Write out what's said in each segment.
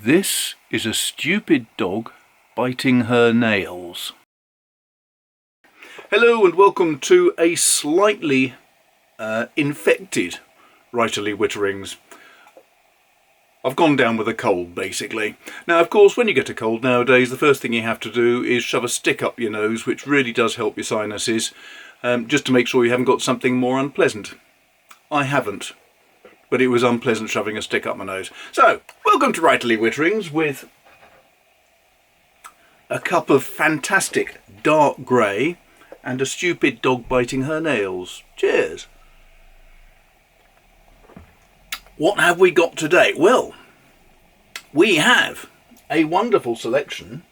This is a stupid dog biting her nails. Hello and welcome to a slightly infected writerly witterings. I've gone down with a cold basically. Now of course when you get a cold nowadays the first thing you have to do is shove a stick up your nose, which really does help your sinuses, just to make sure you haven't got something more unpleasant. I haven't. But it was unpleasant shoving a stick up my nose. So, welcome to Writerly Witterings with a cup of fantastic dark grey and a stupid dog biting her nails. Cheers! What have we got today? Well, we have a wonderful selection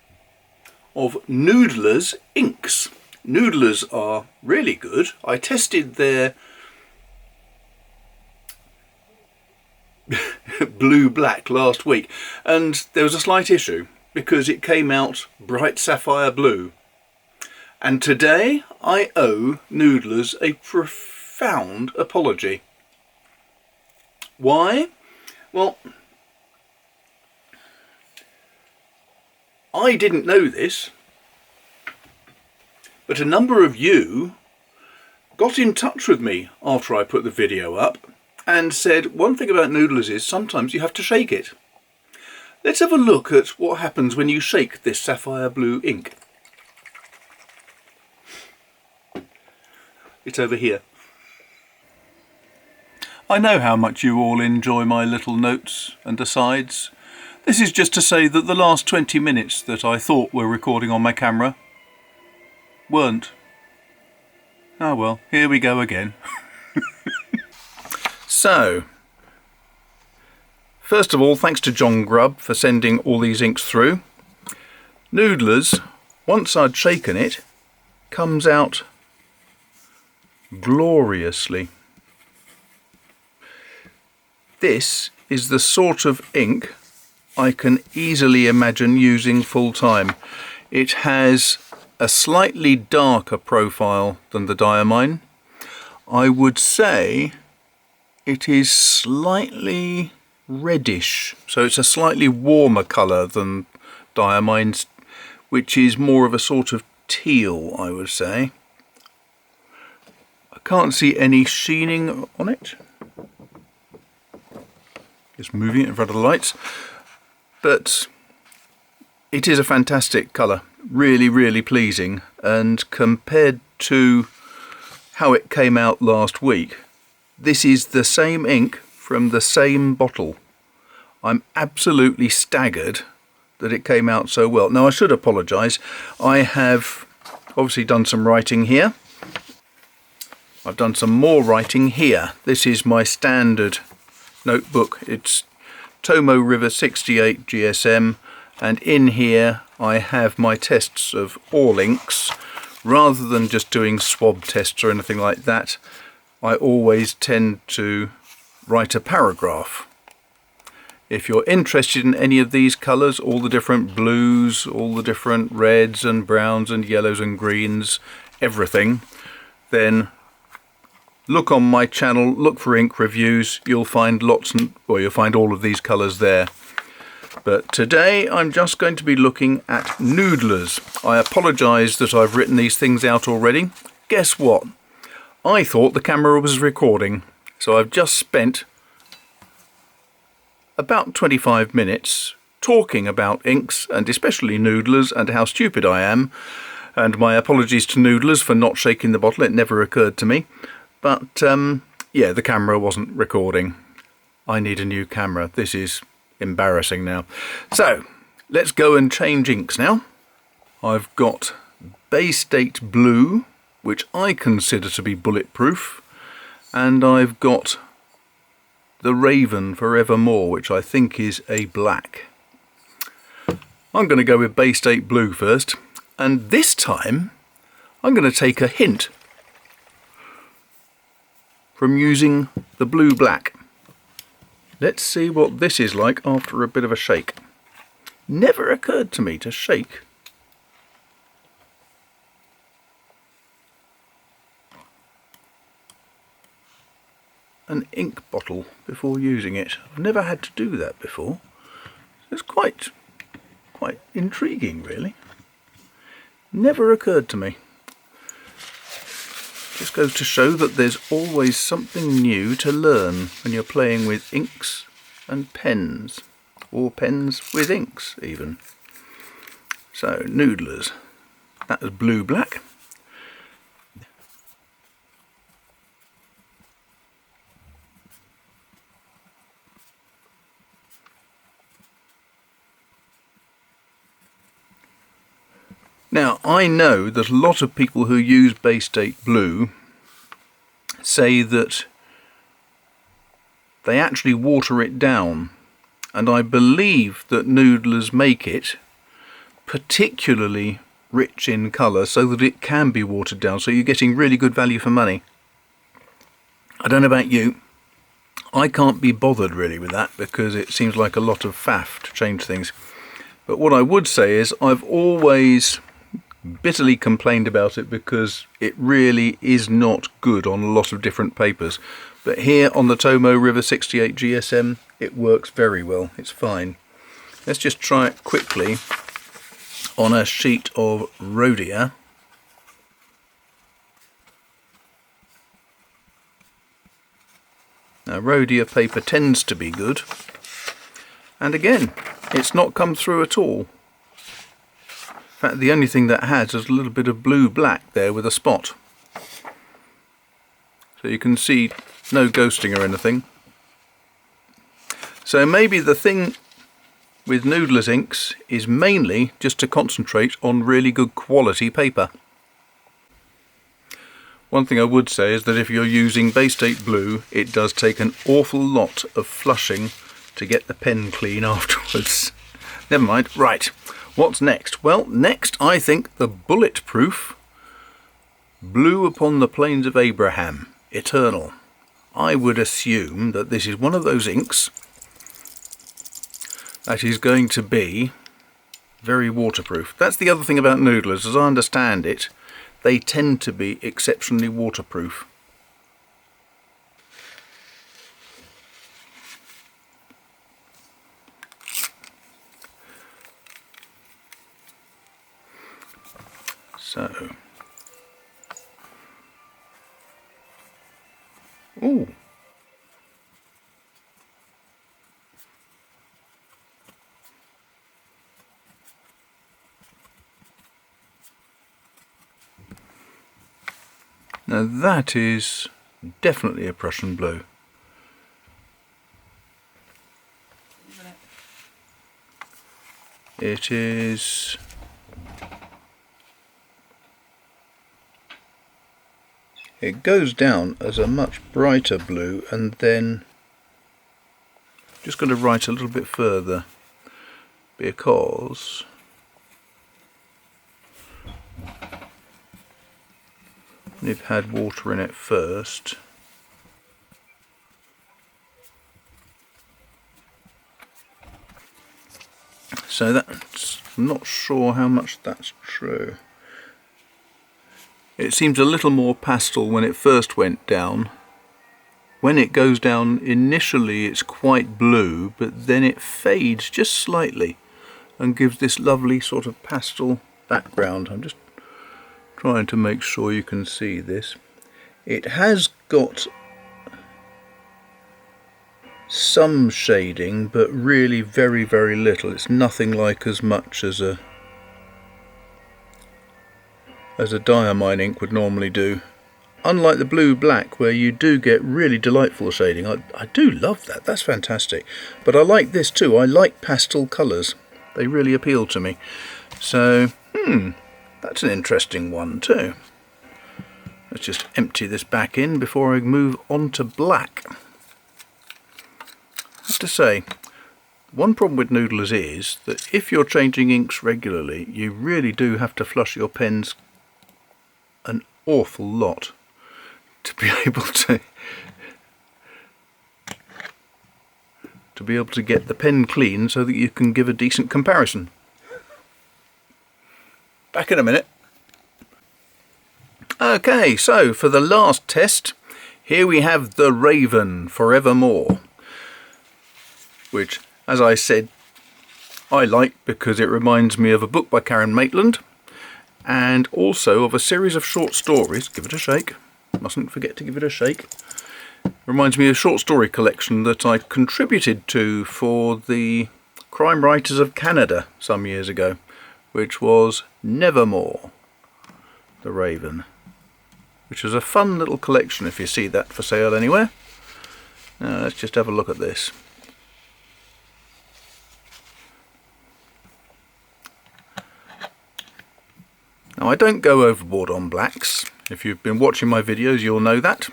of Noodler's inks. Noodlers are really good. I tested their blue-black last week and there was a slight issue because it came out bright sapphire blue, and today I owe Noodlers a profound apology. Why? Well, I didn't know this, but a number of you got in touch with me after I put the video up and said one thing about Noodlers is sometimes you have to shake it. Let's have a look at what happens when you shake this sapphire blue ink. It's over here. I know how much you all enjoy my little notes and asides. This is just to say that the last 20 minutes that I thought were recording on my camera weren't. Ah well, here we go again. So, first of all, thanks to John Grubb for sending all these inks through. Noodlers, once I'd shaken it, comes out gloriously. This is the sort of ink I can easily imagine using full time. It has a slightly darker profile than the Diamine. I would say it is slightly reddish, so it's a slightly warmer colour than Diamine's, which is more of a sort of teal, I would say. I can't see any sheening on it. Just moving it in front of the lights. But it is a fantastic colour, really, really pleasing, and compared to how it came out last week, this is the same ink from the same bottle. I'm absolutely staggered that it came out so well. Now I should apologise. I have obviously done some writing here. I've done some more writing here. This is my standard notebook. It's Tomo River 68 GSM, and in here I have my tests of all inks. Rather than just doing swab tests or anything like that, I always tend to write a paragraph. If you're interested in any of these colours, all the different blues, all the different reds and browns and yellows and greens, everything, then look on my channel, look for ink reviews, you'll find you'll find all of these colours there. But today I'm just going to be looking at Noodlers. I apologise that I've written these things out already. Guess what? I thought the camera was recording, so I've just spent about 25 minutes talking about inks, and especially Noodlers, and how stupid I am, and my apologies to Noodlers for not shaking the bottle. It never occurred to me. But yeah, the camera wasn't recording. I need a new camera. This is embarrassing now. So let's go and change inks now. I've got Bay State Blue, which I consider to be bulletproof, and I've got the Raven Forevermore, which I think is a black. I'm going to go with Bay State Blue first, and this time I'm going to take a hint from using the blue-black. Let's see what this is like after a bit of a shake. Never occurred to me to shake an ink bottle before using it. I've never had to do that before. It's quite intriguing, really. Never occurred to me. Just goes to show that there's always something new to learn when you're playing with inks and pens, or pens with inks even. So, Noodlers. That was blue-black. Now, I know that a lot of people who use Bay State Blue say that they actually water it down, and I believe that Noodlers make it particularly rich in colour so that it can be watered down, so you're getting really good value for money. I don't know about you, I can't be bothered really with that because it seems like a lot of faff to change things. But what I would say is I've always bitterly complained about it because it really is not good on a lot of different papers. But here on the Tomo River 68 GSM it works very well, it's fine. Let's just try it quickly on a sheet of Rhodia. Now Rhodia paper tends to be good, and again it's not come through at all. In fact, the only thing that has is a little bit of blue-black there with a spot. So you can see no ghosting or anything. So maybe the thing with Noodler's inks is mainly just to concentrate on really good quality paper. One thing I would say is that if you're using Bay State Blue, it does take an awful lot of flushing to get the pen clean afterwards. Never mind. Right. What's next? Well, next I think the bulletproof Blue Upon the Plains of Abraham, Eternal. I would assume that this is one of those inks that is going to be very waterproof. That's the other thing about Noodlers, as I understand it, they tend to be exceptionally waterproof. So, ooh. Now that is definitely a Prussian blue. It is it goes down as a much brighter blue, and then just going to write a little bit further because we've had water in it first. So that's, I'm not sure how much that's true. It seems a little more pastel when it first went down. When it goes down initially it's quite blue, but then it fades just slightly and gives this lovely sort of pastel background. I'm just trying to make sure you can see this. It has got some shading, but really very, very little. It's nothing like as much as a diamine ink would normally do. Unlike the blue-black, where you do get really delightful shading. I do love that, that's fantastic. But I like this too, I like pastel colours. They really appeal to me. So, that's an interesting one too. Let's just empty this back in before I move on to black. I have to say, one problem with Noodlers is that if you're changing inks regularly, you really do have to flush your pens an awful lot to be able to get the pen clean so that you can give a decent comparison. Back in a minute. Okay, so for the last test, here we have the Raven Forevermore, which, as I said I like because it reminds me of a book by Karen Maitland, and also of a series of short stories. Give it a shake. Mustn't forget to give it a shake. Reminds me of a short story collection that I contributed to for the Crime Writers of Canada some years ago, which was Nevermore, the Raven, which was a fun little collection if you see that for sale anywhere. Now let's just have a look at this. Now I don't go overboard on blacks. If you've been watching my videos you'll know that.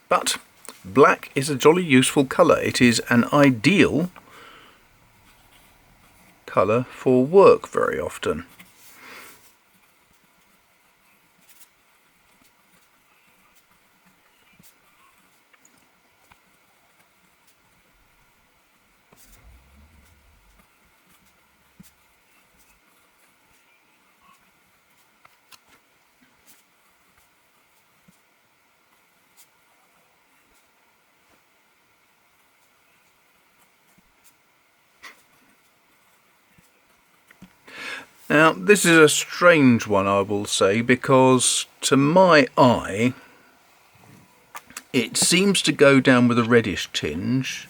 But black is a jolly useful colour. It is an ideal colour for work very often. Now this is a strange one, I will say, because to my eye it seems to go down with a reddish tinge,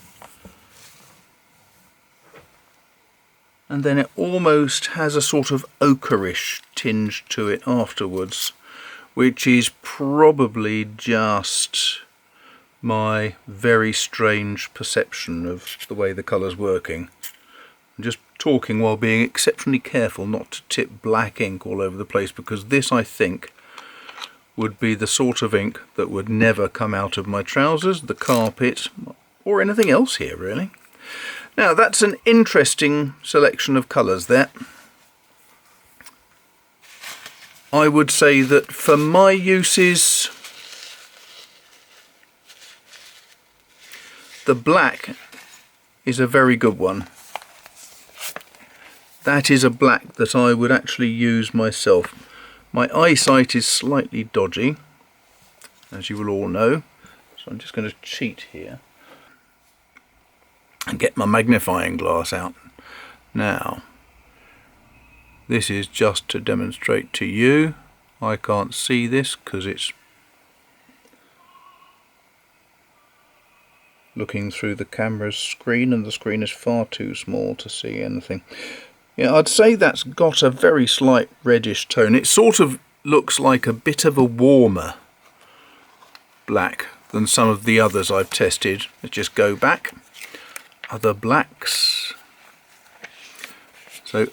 and then it almost has a sort of ochreish tinge to it afterwards, which is probably just my very strange perception of the way the colour's working. I'm just talking while being exceptionally careful not to tip black ink all over the place, because this, I think, would be the sort of ink that would never come out of my trousers, the carpet, or anything else here really. Now that's an interesting selection of colours there. I would say that for my uses, the black is a very good one. That is a black that I would actually use myself. My eyesight is slightly dodgy, as you will all know, so I'm just going to cheat here and get my magnifying glass out. Now, this is just to demonstrate to you. I can't see this because it's looking through the camera's screen, and the screen is far too small to see anything. Yeah, I'd say that's got a very slight reddish tone. It sort of looks like a bit of a warmer black than some of the others I've tested. Let's just go back. Other blacks. So,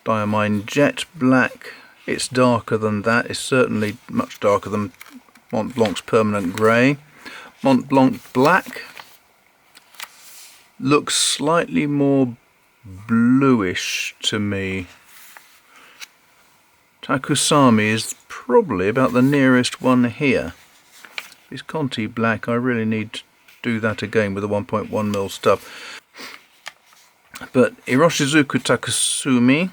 Diamine Jet Black. It's darker than that. It's certainly much darker than Mont Blanc's Permanent Grey. Mont Blanc Black looks slightly more bluish to me. Takusami is probably about the nearest one here. Visconti Black, I really need to do that again with the 1.1mm stuff. But Iroshizuku Takusumi,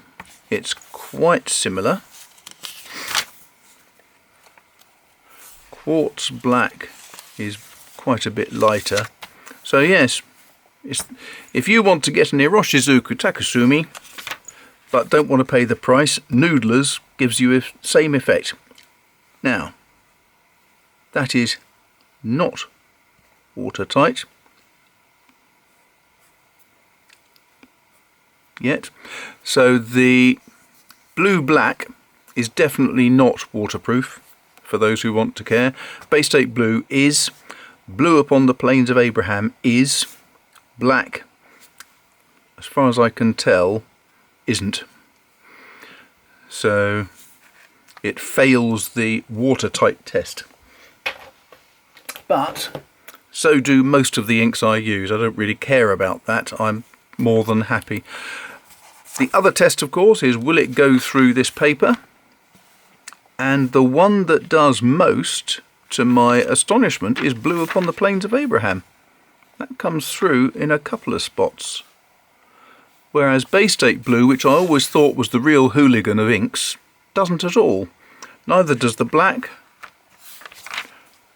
it's quite similar. Quartz Black is quite a bit lighter. So yes, if you want to get an Iroshizuku Takusumi but don't want to pay the price, Noodler's gives you the same effect. Now, that is not watertight yet, so the blue black is definitely not waterproof for those who want to care. Bay State Blue is, Blue Upon the Plains of Abraham is, black, as far as I can tell, isn't. So it fails the watertight test. But so do most of the inks I use. I don't really care about that. I'm more than happy. The other test, of course, is will it go through this paper? And the one that does most, to my astonishment, is Blue Upon the Plains of Abraham. That comes through in a couple of spots. Whereas Bay State Blue, which I always thought was the real hooligan of inks, doesn't at all. Neither does the black,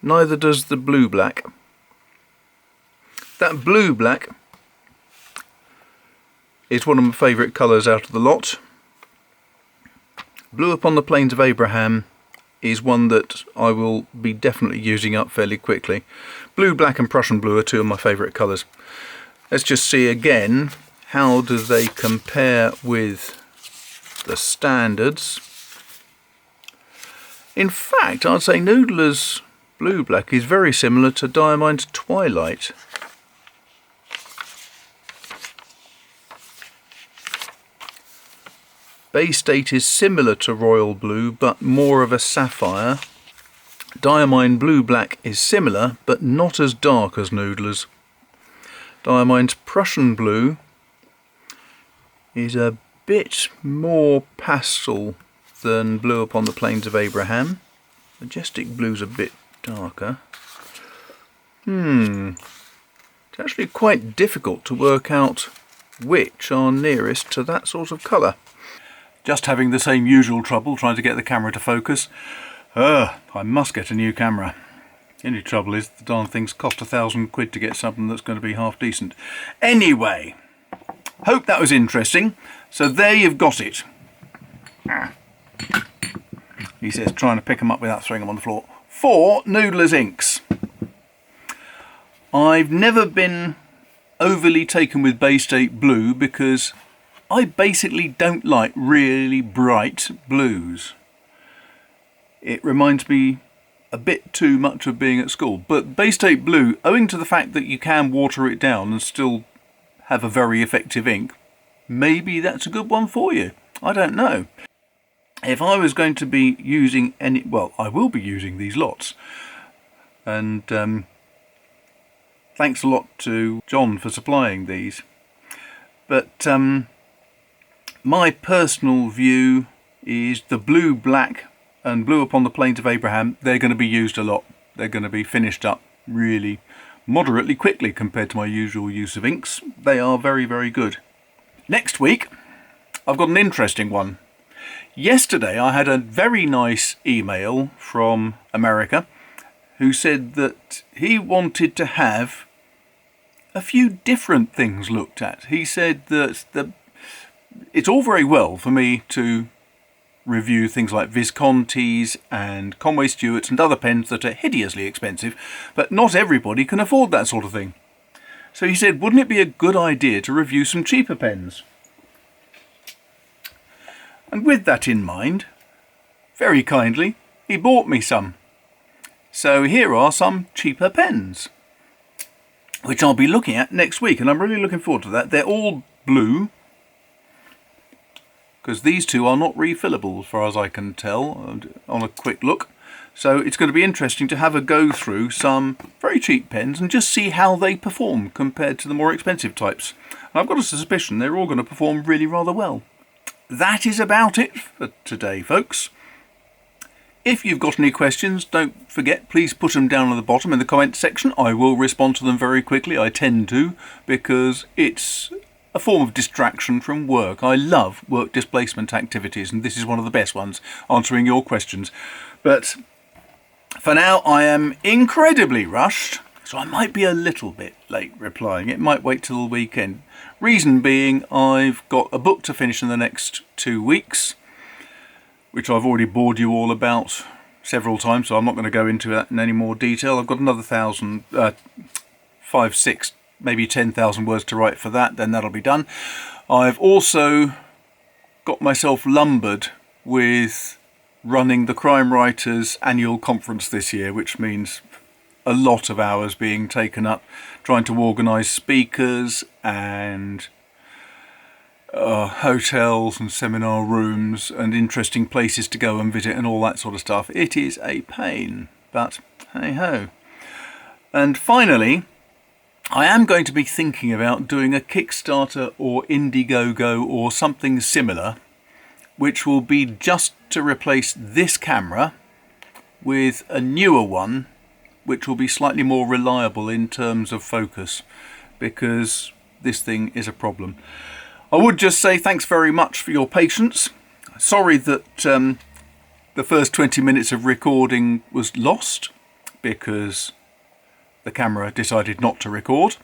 neither does the blue black. That blue black is one of my favourite colours out of the lot. Blue Upon the Plains of Abraham is one that I will be definitely using up fairly quickly. Blue, black and Prussian blue are two of my favourite colours. Let's just see again, how do they compare with the standards? In fact, I'd say Noodler's blue black is very similar to Diamine's Twilight. Bay State is similar to Royal Blue but more of a sapphire. Diamine Blue Black is similar but not as dark as Noodler's. Diamine's Prussian Blue is a bit more pastel than Blue Upon the Plains of Abraham. Majestic Blue's a bit darker. It's actually quite difficult to work out which are nearest to that sort of colour. Just having the same usual trouble trying to get the camera to focus. I must get a new camera. The only trouble is the darn things cost £1,000 to get something that's going to be half decent. Anyway, hope that was interesting. So there you've got it. He says trying to pick them up without throwing them on the floor. 4 Noodler's inks. I've never been overly taken with Bay State Blue because I basically don't like really bright blues. It reminds me a bit too much of being at school. But Bay State Blue, owing to the fact that you can water it down and still have a very effective ink, maybe that's a good one for you. I don't know. If I was going to be using any, well, I will be using these lots. And thanks a lot to John for supplying these. But my personal view is the blue, black and Blue Upon the Plains of Abraham, they're going to be used a lot. They're going to be finished up really moderately quickly compared to my usual use of inks. They are very, very good. Next week, I've got an interesting one. Yesterday I had a very nice email from America who said that he wanted to have a few different things looked at. He said that it's all very well for me to review things like Viscontis and Conway Stewarts and other pens that are hideously expensive, but not everybody can afford that sort of thing. So he said, wouldn't it be a good idea to review some cheaper pens? And with that in mind, very kindly, he bought me some. So here are some cheaper pens, which I'll be looking at next week, and I'm really looking forward to that. They're all blue, because these two are not refillable as far as I can tell on a quick look. So it's going to be interesting to have a go through some very cheap pens and just see how they perform compared to the more expensive types. And I've got a suspicion they're all going to perform really rather well. That is about it for today, folks. If you've got any questions, don't forget, please put them down at the bottom in the comment section. I will respond to them very quickly. I tend to, because it's a form of distraction from work. I love work displacement activities, and this is one of the best ones, answering your questions. But for now, I am incredibly rushed, so I might be a little bit late replying. It might wait till the weekend. Reason being, I've got a book to finish in the next 2 weeks, which I've already bored you all about several times, so I'm not going to go into that in any more detail. I've got another 5, 6, maybe 10,000 words to write for that, then that'll be done. I've also got myself lumbered with running the Crime Writers annual conference this year, which means a lot of hours being taken up trying to organise speakers and hotels and seminar rooms and interesting places to go and visit and all that sort of stuff. It is a pain, but hey ho. And finally, I am going to be thinking about doing a Kickstarter or Indiegogo or something similar, which will be just to replace this camera with a newer one, which will be slightly more reliable in terms of focus, because this thing is a problem. I would just say thanks very much for your patience. Sorry that the first 20 minutes of recording was lost because the camera decided not to record.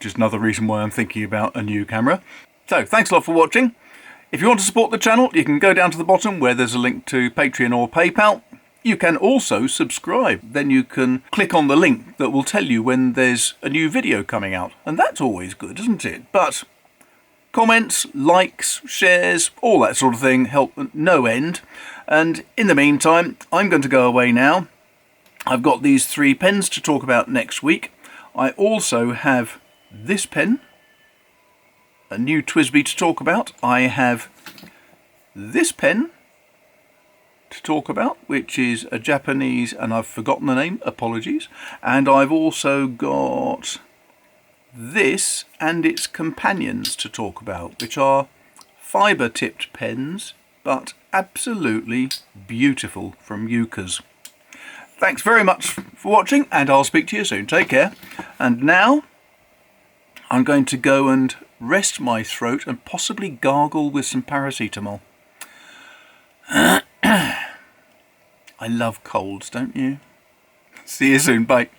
which is another reason why I'm thinking about a new camera. So thanks a lot for watching. If you want to support the channel, you can go down to the bottom where there's a link to Patreon or PayPal. You can also subscribe. Then you can click on the link that will tell you when there's a new video coming out. And that's always good, isn't it? But comments, likes, shares, all that sort of thing help no end. And in the meantime, I'm going to go away now. I've got these 3 pens to talk about next week. I also have this pen, a new TWSBI to talk about. I have this pen to talk about, which is a Japanese, and I've forgotten the name, apologies. And I've also got this and its companions to talk about, which are fibre tipped pens, but absolutely beautiful, from Yukas. Thanks very much for watching, and I'll speak to you soon. Take care. And now I'm going to go and rest my throat and possibly gargle with some paracetamol. I love colds, don't you? See you soon. Bye.